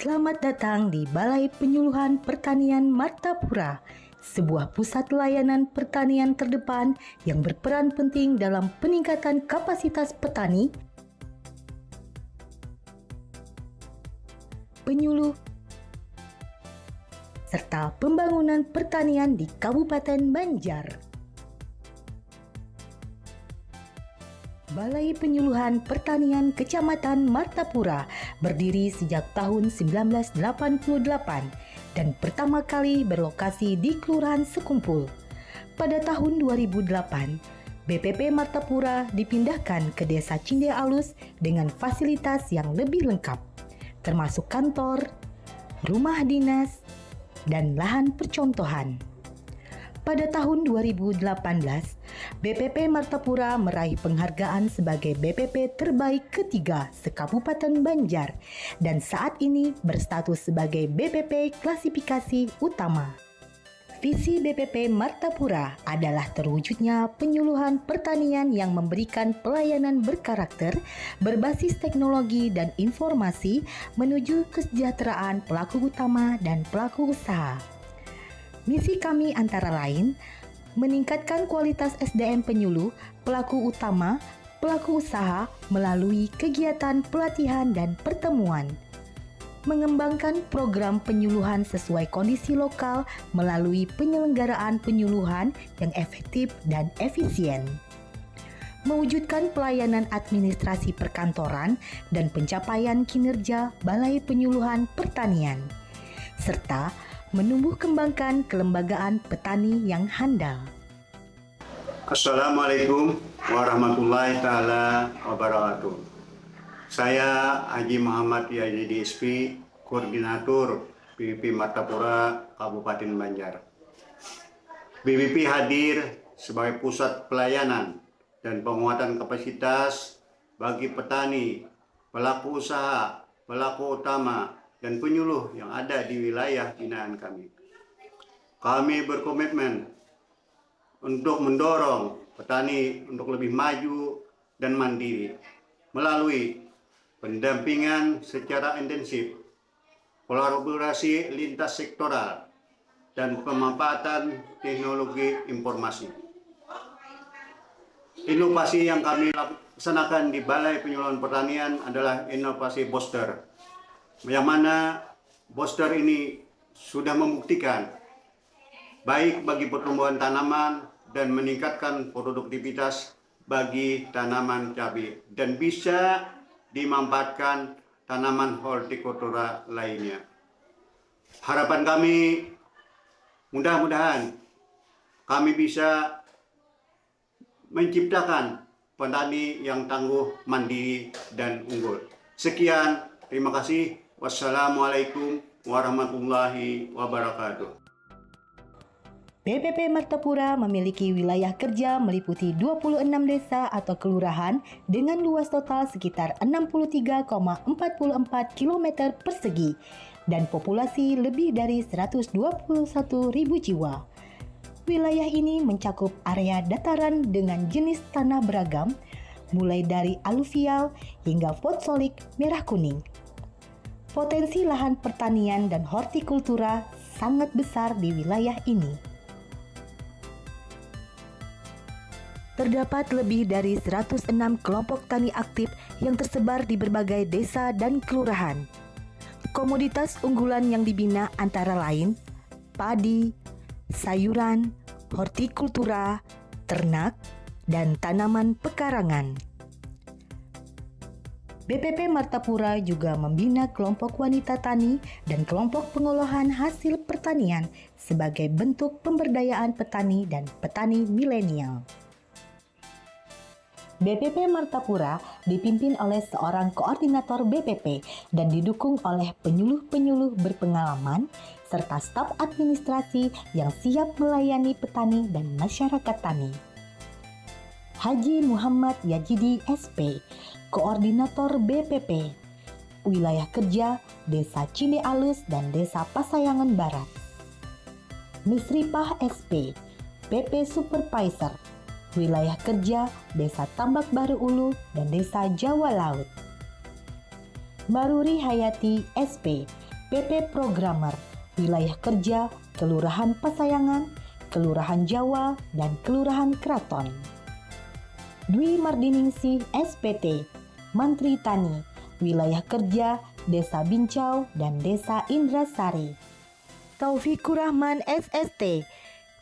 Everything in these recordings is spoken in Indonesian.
Selamat datang di Balai Penyuluhan Pertanian Martapura, sebuah pusat layanan pertanian terdepan yang berperan penting dalam peningkatan kapasitas petani, penyuluh, serta pembangunan pertanian di Kabupaten Banjar. Balai Penyuluhan Pertanian Kecamatan Martapura berdiri sejak tahun 1988 dan pertama kali berlokasi di Kelurahan Sekumpul. Pada tahun 2008, BPP Martapura dipindahkan ke Desa Cinde Alus dengan fasilitas yang lebih lengkap, termasuk kantor, rumah dinas, dan lahan percontohan. Pada tahun 2018, BPP Martapura meraih penghargaan sebagai BPP terbaik ketiga se-Kabupaten Banjar dan saat ini berstatus sebagai BPP klasifikasi utama. Visi BPP Martapura adalah terwujudnya penyuluhan pertanian yang memberikan pelayanan berkarakter, berbasis teknologi dan informasi menuju kesejahteraan pelaku utama dan pelaku usaha. Misi kami antara lain, meningkatkan kualitas SDM penyuluh, pelaku utama, pelaku usaha melalui kegiatan pelatihan dan pertemuan. Mengembangkan program penyuluhan sesuai kondisi lokal melalui penyelenggaraan penyuluhan yang efektif dan efisien. Mewujudkan pelayanan administrasi perkantoran dan pencapaian kinerja Balai Penyuluhan Pertanian, serta menumbuh kembangkan kelembagaan petani yang handal. Assalamualaikum warahmatullahi ta'ala wabarakatuh. Saya Haji Muhammad Yazidi SP, Koordinator BPP Martapura Kabupaten Banjar. BPP hadir sebagai pusat pelayanan dan penguatan kapasitas bagi petani, pelaku usaha, pelaku utama, dan penyuluh yang ada di wilayah binaan kami. Kami berkomitmen untuk mendorong petani untuk lebih maju dan mandiri melalui pendampingan secara intensif, kolaborasi lintas sektoral, dan pemanfaatan teknologi informasi. Inovasi yang kami laksanakan di Balai Penyuluhan Pertanian adalah inovasi booster, yang mana booster ini sudah membuktikan baik bagi pertumbuhan tanaman dan meningkatkan produktivitas bagi tanaman cabai dan bisa dimanfaatkan tanaman hortikultura lainnya. Harapan kami mudah-mudahan kami bisa menciptakan petani yang tangguh, mandiri, dan unggul. Sekian, terima kasih. Wassalamualaikum warahmatullahi wabarakatuh. BPP Martapura memiliki wilayah kerja meliputi 26 desa atau kelurahan dengan luas total sekitar 63,44 km persegi dan populasi lebih dari 121.000 jiwa. Wilayah ini mencakup area dataran dengan jenis tanah beragam, mulai dari aluvial hingga fosforik merah kuning. Potensi lahan pertanian dan hortikultura sangat besar di wilayah ini. Terdapat lebih dari 106 kelompok tani aktif yang tersebar di berbagai desa dan kelurahan. Komoditas unggulan yang dibina antara lain padi, sayuran, hortikultura, ternak, dan tanaman pekarangan. BPP Martapura juga membina kelompok wanita tani dan kelompok pengolahan hasil pertanian sebagai bentuk pemberdayaan petani dan petani milenial. BPP Martapura dipimpin oleh seorang koordinator BPP dan didukung oleh penyuluh-penyuluh berpengalaman serta staf administrasi yang siap melayani petani dan masyarakat tani. Haji Muhammad Yazidi SP, Koordinator BPP, Wilayah Kerja Desa Cinde Alus dan Desa Pasayangan Barat. Misripah SP, PP Supervisor, Wilayah Kerja Desa Tambak Baru Ulu dan Desa Jawa Laut. Maruri Hayati SP, PP Programmer, Wilayah Kerja, Kelurahan Pasayangan, Kelurahan Jawa, dan Kelurahan Keraton. Dwi Mardiningsih SPT, Mantri Tani, Wilayah Kerja, Desa Bincau dan Desa Indrasari. Taufikur Rahman SST,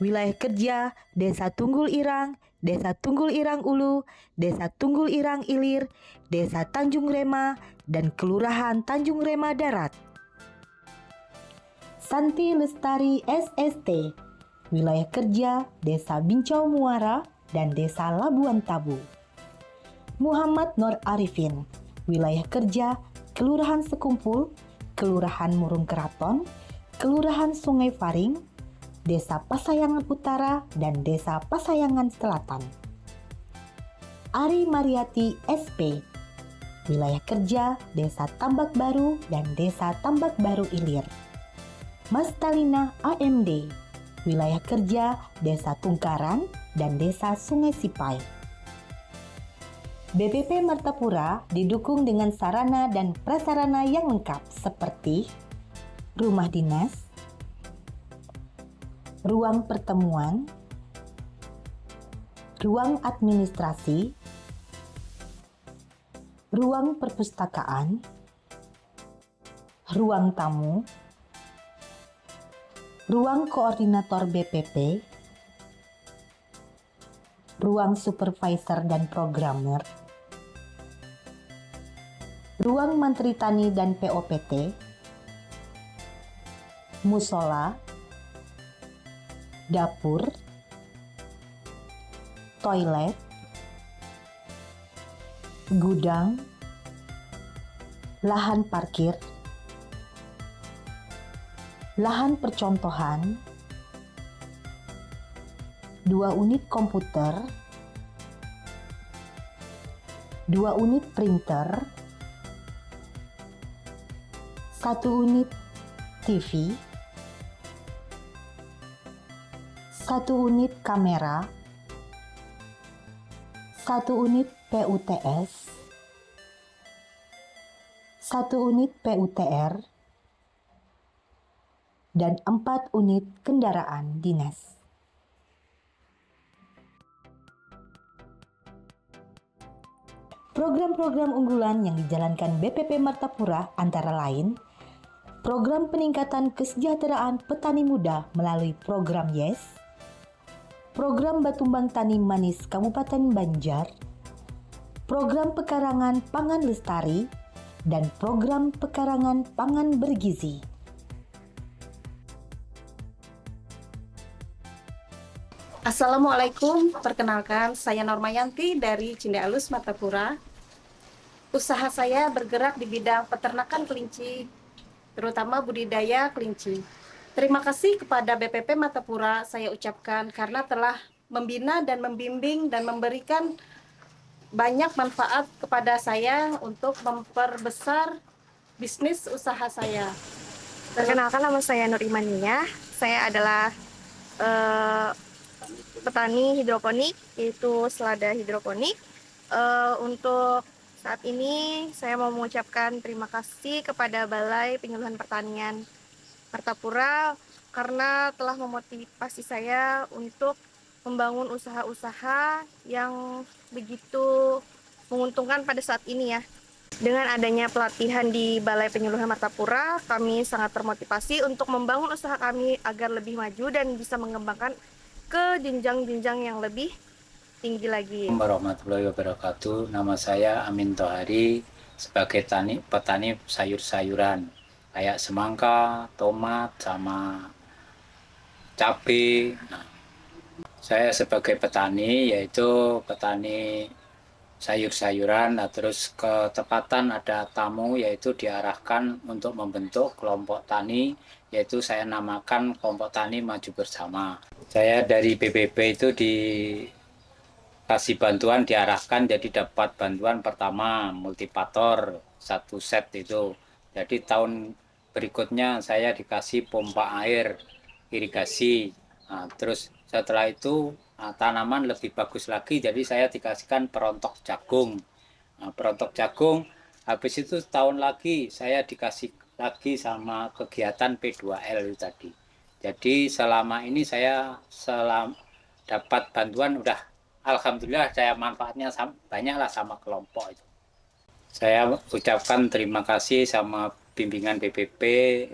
Wilayah Kerja, Desa Tunggul Irang, Desa Tunggul Irang Ulu, Desa Tunggul Irang Ilir, Desa Tanjung Rema, dan Kelurahan Tanjung Rema Darat. Santi Lestari SST, Wilayah Kerja, Desa Bincau Muara, dan Desa Labuan Tabu. Muhammad Nur Arifin, Wilayah Kerja, Kelurahan Sekumpul, Kelurahan Murung Keraton, Kelurahan Sungai Faring, Desa Pasayangan Utara, dan Desa Pasayangan Selatan. Ari Mariati SP, Wilayah Kerja, Desa Tambak Baru dan Desa Tambak Baru Ilir. Mas Talina AMD, Wilayah Kerja, Desa Tungkaran dan Desa Sungai Sipai. BPP Martapura didukung dengan sarana dan prasarana yang lengkap seperti rumah dinas, ruang pertemuan, ruang administrasi, ruang perpustakaan, ruang tamu, ruang koordinator BPP, ruang supervisor dan programmer, ruang Mantri Tani dan POPT, musola, dapur, toilet, gudang, lahan parkir, lahan percontohan, 2 unit komputer, 2 unit printer, 1 unit TV, 1 unit kamera, 1 unit PUTS, 1 unit PUTR, dan 4 unit kendaraan dinas. Program-program unggulan yang dijalankan BPP Martapura antara lain program peningkatan kesejahteraan petani muda melalui program YES, program Batumbang Tani Manis Kabupaten Banjar, program pekarangan pangan lestari, dan program pekarangan pangan bergizi. Assalamualaikum, perkenalkan saya Normayanti dari Cindealus Martapura. Usaha saya bergerak di bidang peternakan kelinci, terutama budidaya kelinci. Terima kasih kepada BPP Martapura saya ucapkan karena telah membina dan membimbing dan memberikan banyak manfaat kepada saya untuk memperbesar bisnis usaha saya. Perkenalkan, nama saya Nur Imania. Saya adalah petani hidroponik, yaitu selada hidroponik. Untuk saat ini saya mau mengucapkan terima kasih kepada Balai Penyuluhan Pertanian Martapura karena telah memotivasi saya untuk membangun usaha-usaha yang begitu menguntungkan pada saat ini ya. Dengan adanya pelatihan di Balai Penyuluhan Martapura, kami sangat termotivasi untuk membangun usaha kami agar lebih maju dan bisa mengembangkan ke jenjang-jenjang yang lebih tinggi lagi. Warahmatullahi wabarakatuh. Nama saya Amin Tohari sebagai petani sayur-sayuran kayak semangka, tomat, sama cabai. Saya sebagai petani yaitu petani sayur-sayuran. Terus ketepatan ada tamu yaitu diarahkan untuk membentuk kelompok tani, yaitu saya namakan kelompok tani maju bersama. Saya dari BPP itu dikasih bantuan, diarahkan jadi dapat bantuan pertama multipator 1 set itu. Jadi tahun berikutnya saya dikasih pompa air irigasi. Terus setelah itu tanaman lebih bagus lagi, jadi saya dikasihkan perontok jagung. Perontok jagung, habis itu tahun lagi saya dikasih lagi sama kegiatan P2L itu tadi. Jadi selama ini saya dapat bantuan udah alhamdulillah saya manfaatnya banyak lah sama kelompok itu. Saya ucapkan terima kasih sama bimbingan BPP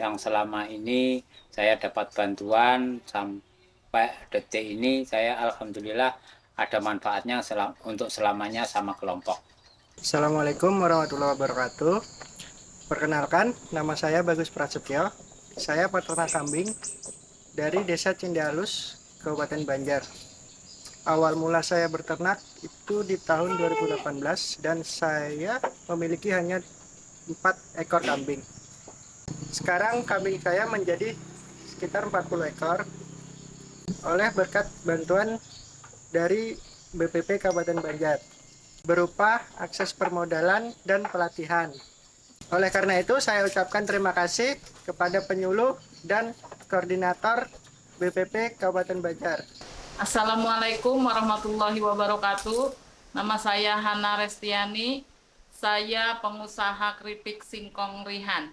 yang selama ini saya dapat bantuan sampai detik ini saya alhamdulillah ada manfaatnya untuk selamanya sama kelompok. Assalamualaikum warahmatullahi wabarakatuh. Perkenalkan, nama saya Bagus Prasetyo. Saya peternak kambing dari Desa Cindealus, Kabupaten Banjar. Awal mula saya berternak itu di tahun 2018 dan saya memiliki hanya 4 ekor kambing. Sekarang kambing saya menjadi sekitar 40 ekor oleh berkat bantuan dari BPP Kabupaten Banjar berupa akses permodalan dan pelatihan. Oleh karena itu saya ucapkan terima kasih kepada penyuluh dan koordinator BPP Kabupaten Banjar. Assalamualaikum warahmatullahi wabarakatuh. Nama saya Hana Restiani. Saya pengusaha keripik singkong Rihan.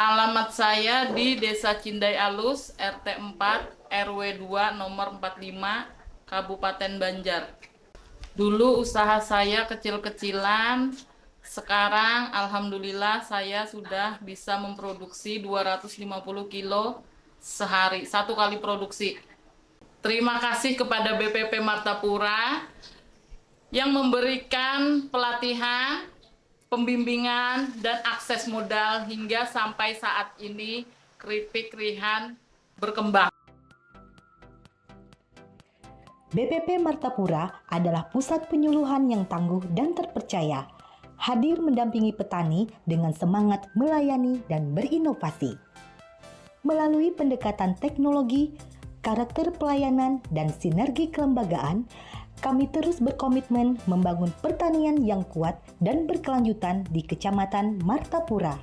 Alamat saya di Desa Cindai Alus, RT 4, RW 2, nomor 45, Kabupaten Banjar. Dulu usaha saya kecil-kecilan. Sekarang alhamdulillah saya sudah bisa memproduksi 250 kilo sehari, satu kali produksi. Terima kasih kepada BPP Martapura yang memberikan pelatihan, pembimbingan, dan akses modal hingga sampai saat ini keripik Rihan berkembang. BPP Martapura adalah pusat penyuluhan yang tangguh dan terpercaya, hadir mendampingi petani dengan semangat melayani dan berinovasi. Melalui pendekatan teknologi, karakter pelayanan, dan sinergi kelembagaan, kami terus berkomitmen membangun pertanian yang kuat dan berkelanjutan di Kecamatan Martapura.